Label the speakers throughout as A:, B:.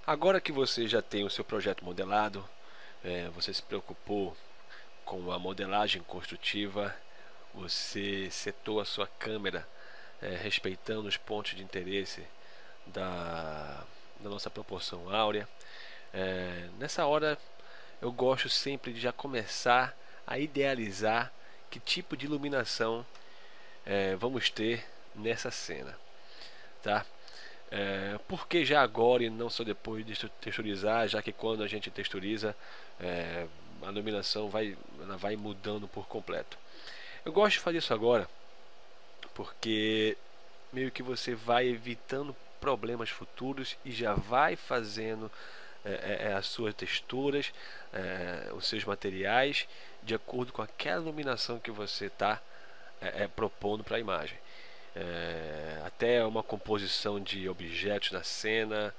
A: Agora que você já tem o seu projeto modelado, você se preocupou com a modelagem construtiva, você setou a sua câmera respeitando os pontos de interesse da nossa proporção áurea. Nessa hora eu gosto sempre de já começar a idealizar que tipo de iluminação vamos ter nessa cena, tá? Por que já agora e não só depois de texturizar, já que quando a gente texturiza a iluminação ela vai mudando por completo. Eu gosto de fazer isso agora porque meio que você vai evitando problemas futuros e já vai fazendo as suas texturas, os seus materiais de acordo com aquela iluminação que você está propondo para a imagem. Até uma composição de objetos na cena,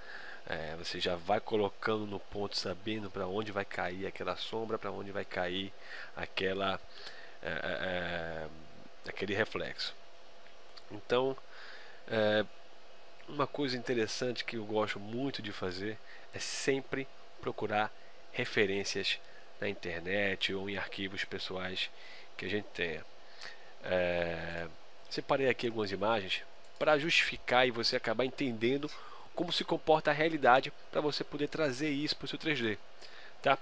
A: você já vai colocando no ponto, sabendo para onde vai cair aquela sombra, para onde vai cair aquele reflexo. Então, uma coisa interessante que eu gosto muito de fazer é sempre procurar referências na internet ou em arquivos pessoais que a gente tenha. Separei aqui algumas imagens para justificar e você acabar entendendo como se comporta a realidade, para você poder trazer isso para o seu 3D, tá?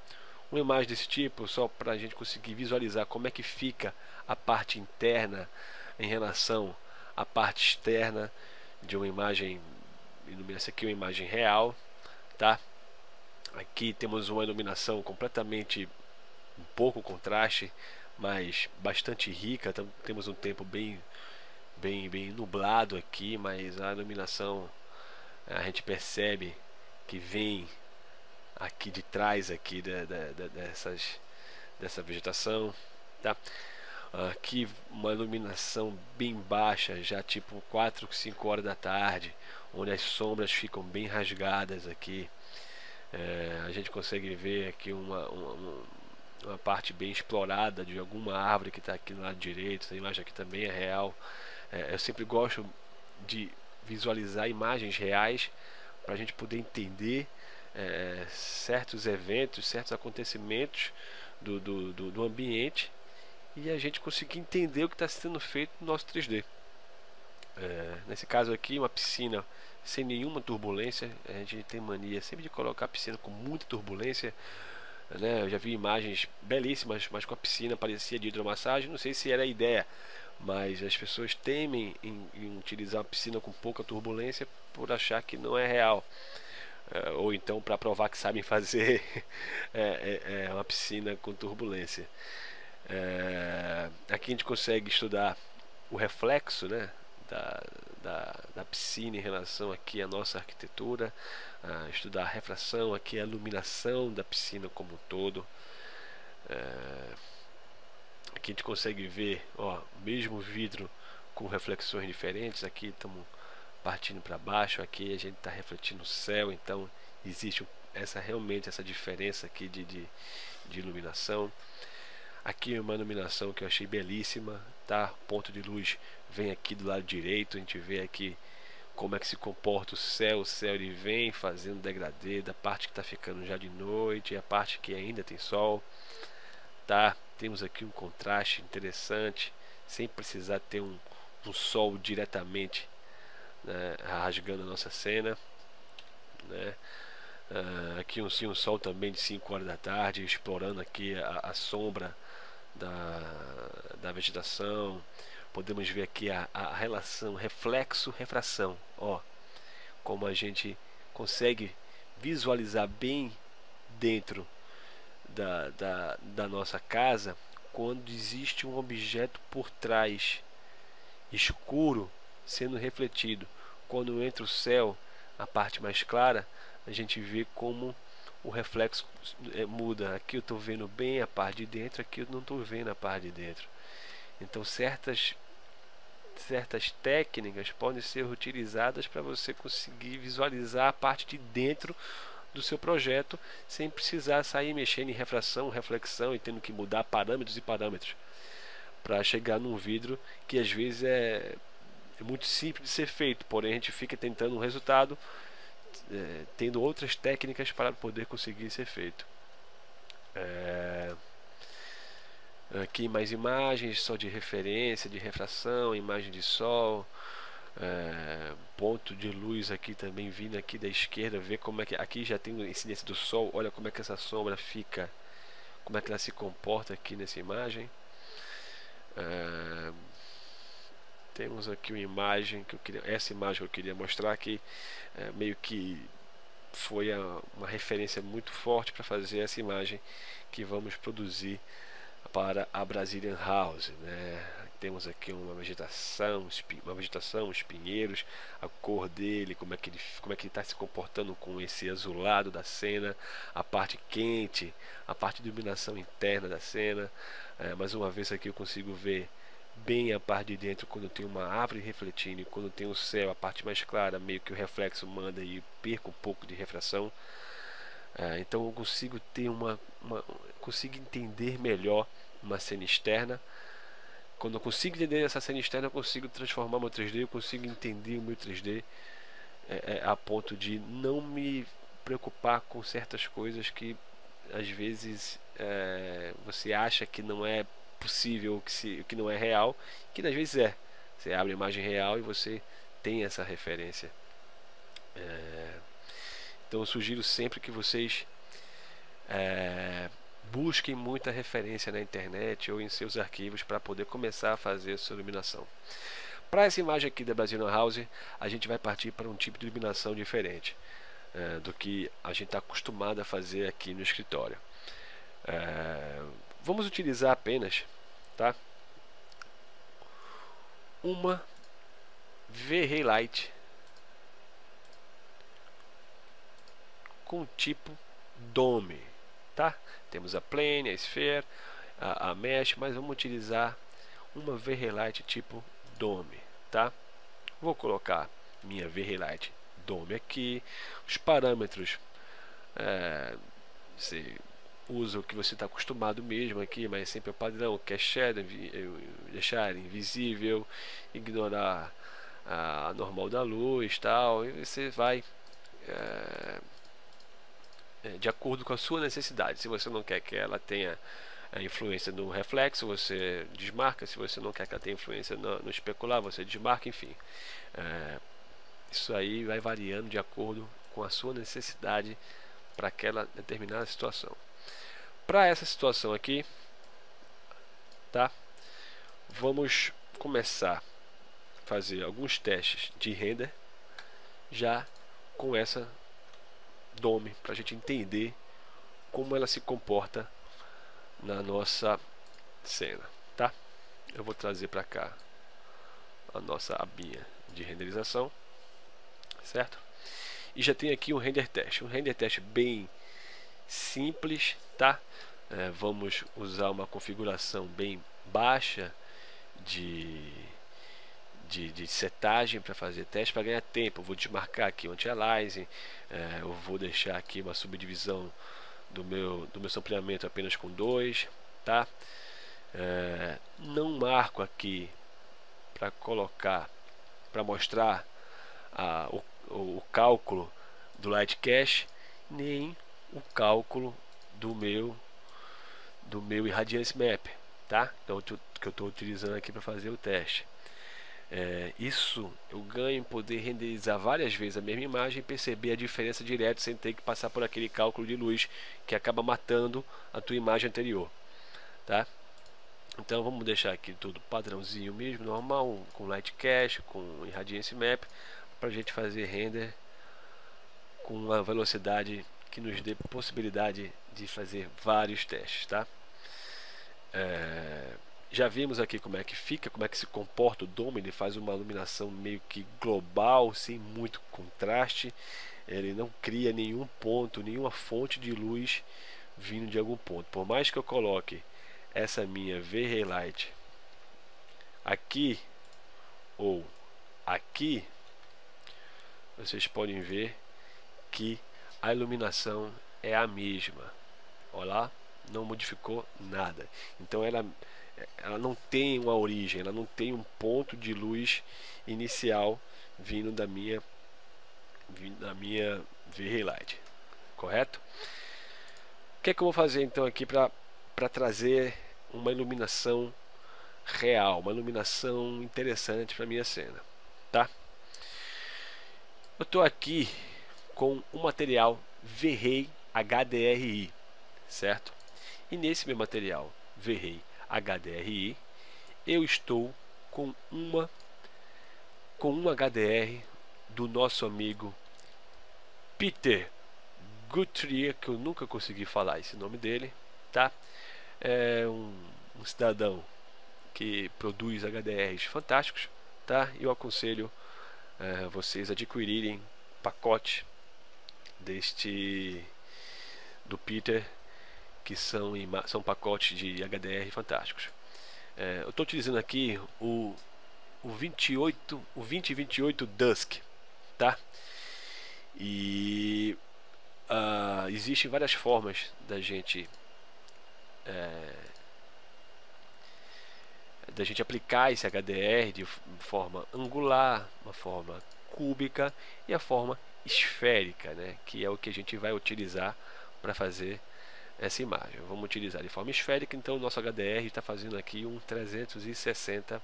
A: Uma imagem desse tipo, só para a gente conseguir visualizar como é que fica a parte interna em relação à parte externa de uma imagem. Essa aqui é uma imagem real, tá? Aqui temos uma iluminação completamente um pouco contraste, mas bastante rica. Temos um tempo bem nublado aqui, mas a iluminação a gente percebe que vem aqui de trás aqui dessa vegetação, tá? Aqui uma iluminação bem baixa, já tipo 4, 5 horas da tarde, onde as sombras ficam bem rasgadas aqui. A gente consegue ver aqui uma parte bem explorada de alguma árvore que está aqui no lado direito. Essa imagem aqui também é real. Eu sempre gosto de visualizar imagens reais para a gente poder entender certos eventos, certos acontecimentos do ambiente, e a gente conseguir entender o que está sendo feito no nosso 3D. Nesse caso aqui, uma piscina sem nenhuma turbulência. A gente tem mania sempre de colocar a piscina com muita turbulência, né? Eu já vi imagens belíssimas, mas com a piscina parecia de hidromassagem. Não sei se era a ideia, mas as pessoas temem em utilizar a piscina com pouca turbulência por achar que não é real, ou então para provar que sabem fazer uma piscina com turbulência. Aqui a gente consegue estudar o reflexo, né, da piscina em relação aqui à nossa arquitetura, estudar a refração, aqui a iluminação da piscina como um todo. Aqui a gente consegue ver, ó, mesmo vidro com reflexões diferentes. Aqui estamos partindo para baixo, aqui a gente está refletindo o céu, então existe realmente essa diferença aqui de iluminação. Aqui uma iluminação que eu achei belíssima, tá? Ponto de luz vem aqui do lado direito, a gente vê aqui como é que se comporta o céu ele vem fazendo degradê da parte que está ficando já de noite e a parte que ainda tem sol, tá? Temos aqui um contraste interessante, sem precisar ter um sol diretamente, né, rasgando a nossa cena, né? Aqui um sol também de 5 horas da tarde, explorando aqui a sombra da vegetação. Podemos ver aqui a relação reflexo-refração, ó, como a gente consegue visualizar bem dentro da nossa casa quando existe um objeto por trás escuro sendo refletido. Quando entra o céu, a parte mais clara, a gente vê como o reflexo muda. Aqui eu estou vendo bem a parte de dentro, aqui eu não estou vendo a parte de dentro. Então certas técnicas podem ser utilizadas para você conseguir visualizar a parte de dentro do seu projeto sem precisar sair mexendo em refração, reflexão e tendo que mudar parâmetros e parâmetros para chegar num vidro que às vezes é muito simples de ser feito, porém a gente fica tentando um resultado tendo outras técnicas para poder conseguir ser feito. Aqui mais imagens só de referência, de refração, imagem de sol, ponto de luz aqui também vindo aqui da esquerda, ver como é que aqui já tem a incidência do sol. Olha como é que essa sombra fica, como é que ela se comporta aqui nessa imagem. Temos aqui uma imagem que eu queria, essa imagem que eu queria mostrar aqui, meio que foi uma referência muito forte para fazer essa imagem que vamos produzir para a Brazilian House, né? Temos aqui uma vegetação, os pinheiros, a cor dele, como é que ele está se comportando com esse azulado da cena, a parte quente, a parte de iluminação interna da cena. Mais uma vez aqui eu consigo ver bem a parte de dentro quando tem uma árvore refletindo, e quando tem o céu, a parte mais clara, meio que o reflexo manda e perca um pouco de refração. Então eu consigo ter consigo entender melhor uma cena externa. Quando eu consigo entender essa cena externa, eu consigo transformar meu 3D, eu consigo entender o meu 3D a ponto de não me preocupar com certas coisas que às vezes você acha que não é possível, que não é real, que às vezes é. Você abre a imagem real e você tem essa referência. Então eu sugiro sempre que vocês busquem muita referência na internet ou em seus arquivos para poder começar a fazer sua iluminação. Para essa imagem aqui da Brazilian House, a gente vai partir para um tipo de iluminação diferente do que a gente está acostumado a fazer aqui no escritório. Vamos utilizar apenas, tá, uma V-Relight com tipo Dome, tá? Temos a Plane, a Sphere, a Mesh, mas vamos utilizar uma V-Relight tipo Dome, tá? Vou colocar minha V-Relight Dome aqui. Os parâmetros, você usa o que você está acostumado mesmo aqui, mas sempre é o padrão, que é shadow, deixar invisível, ignorar a normal da luz, tal, e você vai de acordo com a sua necessidade. Se você não quer que ela tenha influência no reflexo, você desmarca. Se você não quer que ela tenha influência no especular, você desmarca. Enfim, isso aí vai variando de acordo com a sua necessidade para aquela determinada situação. Para essa situação aqui, tá? Vamos começar a fazer alguns testes de render já com essa Dome, para a gente entender como ela se comporta na nossa cena, tá? Eu vou trazer para cá a nossa abinha de renderização, certo? E já tem aqui um render teste bem simples, tá? Vamos usar uma configuração bem baixa de setagem para fazer teste, para ganhar tempo. Eu vou desmarcar aqui o anti-aliasing, eu vou deixar aqui uma subdivisão do meu sampleamento apenas com 2, tá? Não marco aqui para colocar, para mostrar o cálculo do Light Cache, nem o cálculo do meu Irradiance Map, tá? Então que eu estou utilizando aqui para fazer o teste. Isso eu ganho em poder renderizar várias vezes a mesma imagem e perceber a diferença direto sem ter que passar por aquele cálculo de luz que acaba matando a tua imagem anterior, tá? Então vamos deixar aqui tudo padrãozinho mesmo, normal, com Light Cache, com Irradiance Map, para a gente fazer render com uma velocidade que nos dê possibilidade de fazer vários testes, tá? Já vimos aqui como é que fica, como é que se comporta o Dome. Ele faz uma iluminação meio que global, sem muito contraste. Ele não cria nenhum ponto, nenhuma fonte de luz vindo de algum ponto. Por mais que eu coloque essa minha V-Relight aqui ou aqui, vocês podem ver que a iluminação é a mesma. Olha lá, não modificou nada. Então ela ela não tem uma origem, ela não tem um ponto de luz inicial vindo da minha V-Ray-Light, correto? O que é que eu vou fazer então aqui para trazer uma iluminação real, uma iluminação interessante para minha cena, tá? Eu estou aqui com um material V-Ray HDRI, certo? E nesse meu material V-Ray HDRI eu estou com um HDR do nosso amigo Peter Guthrie, que eu nunca consegui falar esse nome dele, tá? É um cidadão que produz HDRs fantásticos, tá? Eu aconselho vocês adquirirem pacote do Peter, que são pacotes de HDR fantásticos. Eu estou utilizando aqui o 2028 Dusk, tá? E existem várias formas da gente aplicar esse HDR de forma angular, uma forma cúbica e a forma esférica, né? Que é o que a gente vai utilizar para fazer essa imagem. Vamos utilizar de forma esférica, então o nosso HDR está fazendo aqui um 360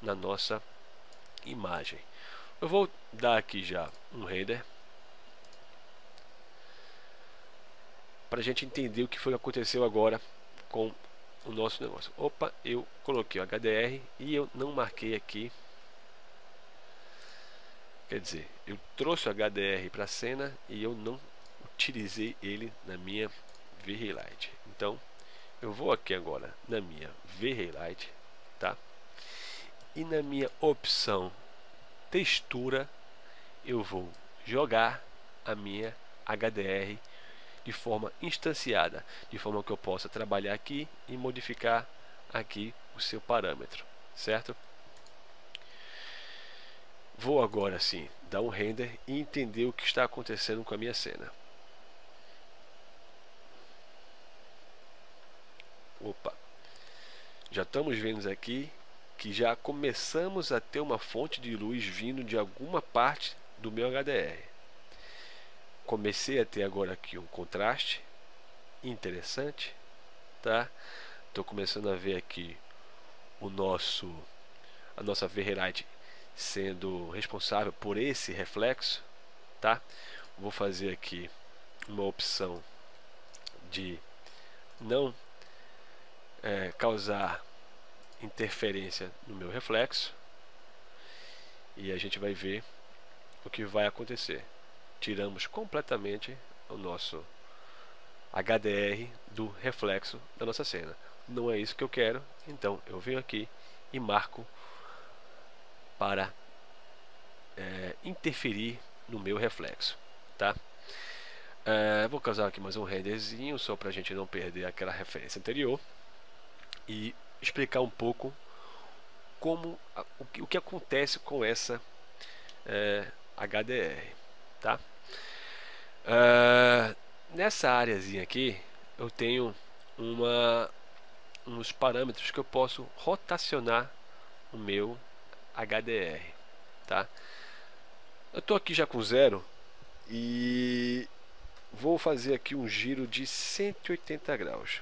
A: na nossa imagem. Eu vou dar aqui já um render para a gente entender o que foi que aconteceu agora com o nosso negócio. Opa, eu coloquei o HDR e eu não marquei aqui. Quer dizer, eu trouxe o HDR para a cena e eu não utilizei ele na minha V-Ray-Light. Então, eu vou aqui agora na minha V-Ray-Light, tá? E na minha opção textura, eu vou jogar a minha HDR de forma instanciada, de forma que eu possa trabalhar aqui e modificar aqui o seu parâmetro, certo? Vou agora sim dar um render e entender o que está acontecendo com a minha cena. Opa, já estamos vendo aqui que já começamos a ter uma fonte de luz vindo de alguma parte do meu HDR. Comecei a ter agora aqui um contraste interessante, tá? Estou começando a ver aqui a nossa V-Ray-Light sendo responsável por esse reflexo, tá? Vou fazer aqui uma opção de não causar interferência no meu reflexo e a gente vai ver o que vai acontecer. Tiramos completamente o nosso HDR do reflexo da nossa cena. Não é isso que eu quero, então eu venho aqui e marco para interferir no meu reflexo, tá? Vou causar aqui mais um renderzinho só para a gente não perder aquela referência anterior e explicar um pouco o que acontece com essa HDR, tá? Nessa áreazinha aqui eu tenho uns parâmetros que eu posso rotacionar o meu HDR, tá? Eu estou aqui já com 0 e vou fazer aqui um giro de 180 graus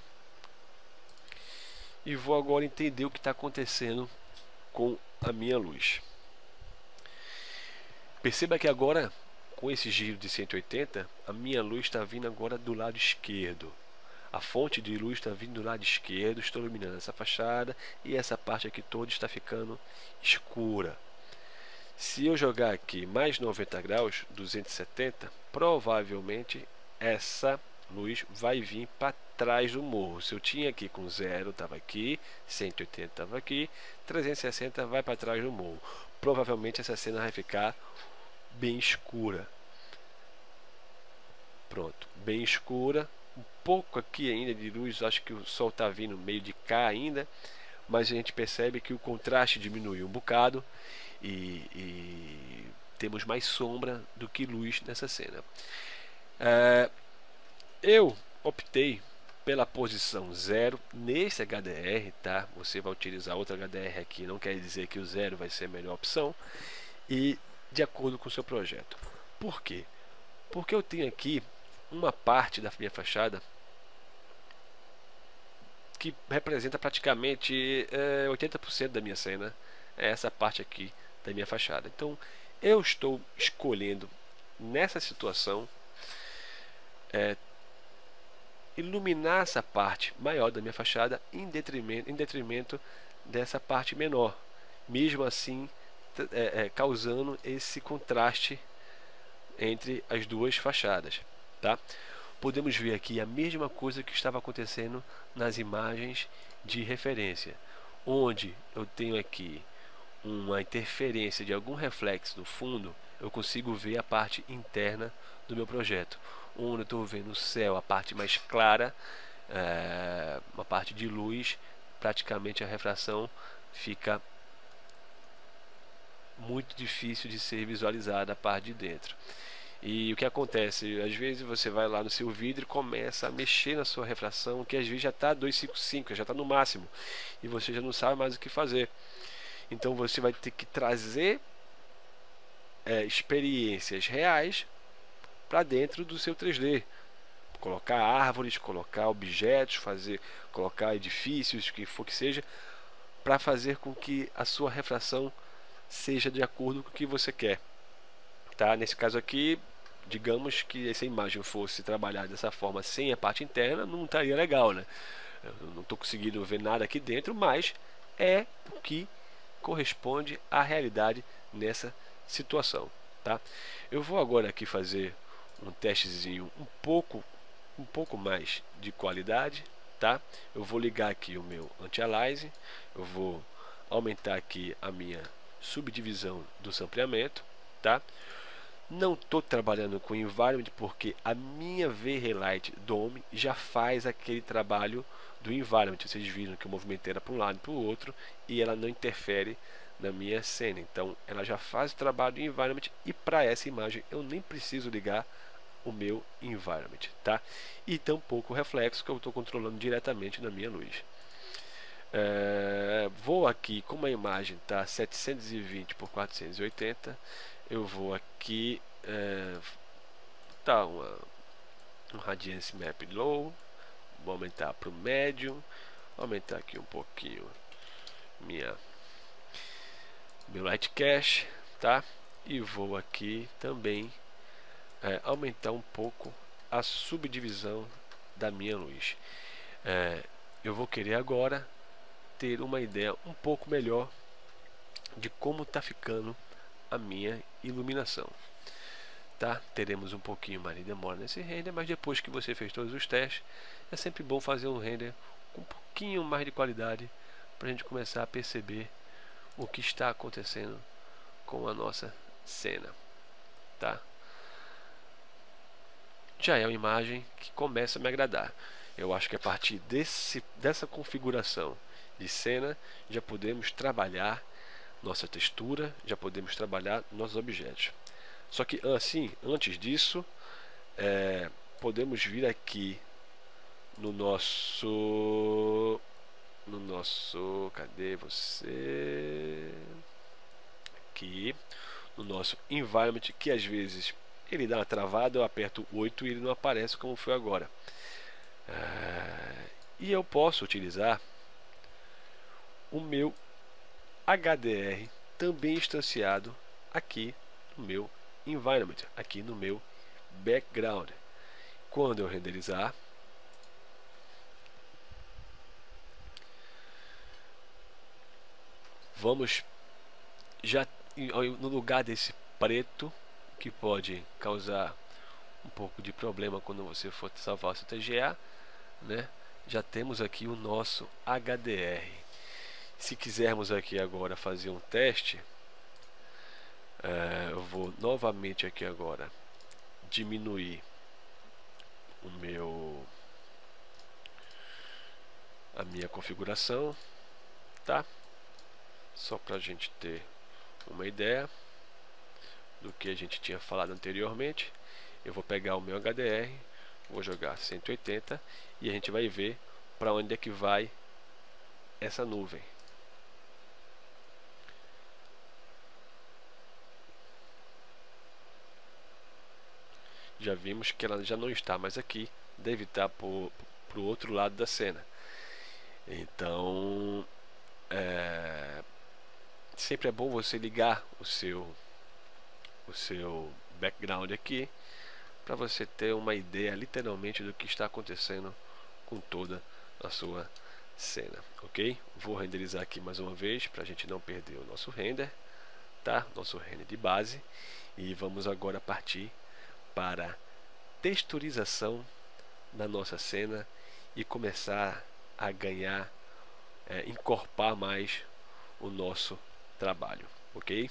A: e vou agora entender o que está acontecendo com a minha luz. Perceba que agora, com esse giro de 180, a minha luz está vindo agora do lado esquerdo. A fonte de luz está vindo do lado esquerdo, estou iluminando essa fachada e essa parte aqui toda está ficando escura. Se eu jogar aqui mais 90 graus, 270, provavelmente essa luz vai vir para trás do morro. Se eu tinha aqui com 0, estava aqui, 180 estava aqui, 360 vai para trás do morro. Provavelmente essa cena vai ficar bem escura. Pronto, bem escura. Um pouco aqui ainda de luz, acho que o sol está vindo meio de cá ainda, mas a gente percebe que o contraste diminuiu um bocado e temos mais sombra do que luz nessa cena. Eu optei pela posição 0 nesse HDR, tá? Você vai utilizar outra HDR aqui, não quer dizer que o 0 vai ser a melhor opção, e de acordo com o seu projeto. Por quê? Porque eu tenho aqui uma parte da minha fachada que representa praticamente 80% da minha cena, é essa parte aqui da minha fachada. Então eu estou escolhendo nessa situação iluminar essa parte maior da minha fachada em detrimento dessa parte menor, mesmo assim causando esse contraste entre as duas fachadas, tá? Podemos ver aqui a mesma coisa que estava acontecendo nas imagens de referência, onde eu tenho aqui uma interferência de algum reflexo no fundo, eu consigo ver a parte interna do meu projeto, onde eu estou vendo o céu, a parte mais clara, uma parte de luz, praticamente a refração fica muito difícil de ser visualizada a parte de dentro. E o que acontece? Às vezes você vai lá no seu vidro e começa a mexer na sua refração, que às vezes já está 255, já está no máximo, e você já não sabe mais o que fazer. Então você vai ter que trazer experiências reais para dentro do seu 3D. Colocar árvores, colocar objetos, colocar edifícios, o que for que seja, para fazer com que a sua refração seja de acordo com o que você quer. Tá? Nesse caso aqui, digamos que essa imagem fosse trabalhada dessa forma sem a parte interna, não estaria legal, né? Eu não estou conseguindo ver nada aqui dentro, mas é o que corresponde à realidade nessa situação, tá? Eu vou agora aqui fazer um testezinho um pouco mais de qualidade, tá? Eu vou ligar aqui o meu anti-aliasing, eu vou aumentar aqui a minha subdivisão do sampleamento, tá? Não estou trabalhando com environment porque a minha V-Relight Dome já faz aquele trabalho do environment. Vocês viram que o movimento era para um lado e para o outro e ela não interfere na minha cena. Então ela já faz o trabalho do environment e para essa imagem eu nem preciso ligar o meu environment, tá? E tampouco o reflexo que eu estou controlando diretamente na minha luz. Vou aqui, como a imagem está 720 por 480, eu vou aqui um Radiance Map Low, vou aumentar para o médio, aumentar aqui um pouquinho meu Light Cache, tá? E vou aqui também aumentar um pouco a subdivisão da minha luz. Eu vou querer agora ter uma ideia um pouco melhor de como está ficando a minha iluminação, tá? Teremos um pouquinho mais de demora nesse render, mas depois que você fez todos os testes, é sempre bom fazer um render com um pouquinho mais de qualidade para a gente começar a perceber o que está acontecendo com a nossa cena, tá? Já é uma imagem que começa a me agradar. Eu acho que a partir dessa configuração de cena já podemos trabalhar nossa textura, já podemos trabalhar nossos objetos. Só que assim, antes disso, podemos vir aqui no nosso cadê você? Aqui no nosso environment, que às vezes ele dá uma travada, eu aperto 8 e ele não aparece como foi agora. E eu posso utilizar o meu HDR também instanciado aqui no meu environment, aqui no meu background. Quando eu renderizar, vamos já no lugar desse preto que pode causar um pouco de problema quando você for salvar o seu TGA, né? Já temos aqui o nosso HDR. Se quisermos aqui agora fazer um teste, eu vou novamente aqui agora diminuir a minha configuração, tá? Só para a gente ter uma ideia do que a gente tinha falado anteriormente. Eu vou pegar o meu HDR, vou jogar 180 e a gente vai ver para onde é que vai essa nuvem. Já vimos que ela já não está mais aqui, deve estar para o outro lado da cena. Então sempre é bom você ligar o seu background aqui, para você ter uma ideia literalmente do que está acontecendo com toda a sua cena, ok? Vou renderizar aqui mais uma vez para a gente não perder o nosso render, tá? Nosso render de base, e vamos agora partir para texturização da nossa cena e começar a ganhar, encorpar mais o nosso trabalho, ok?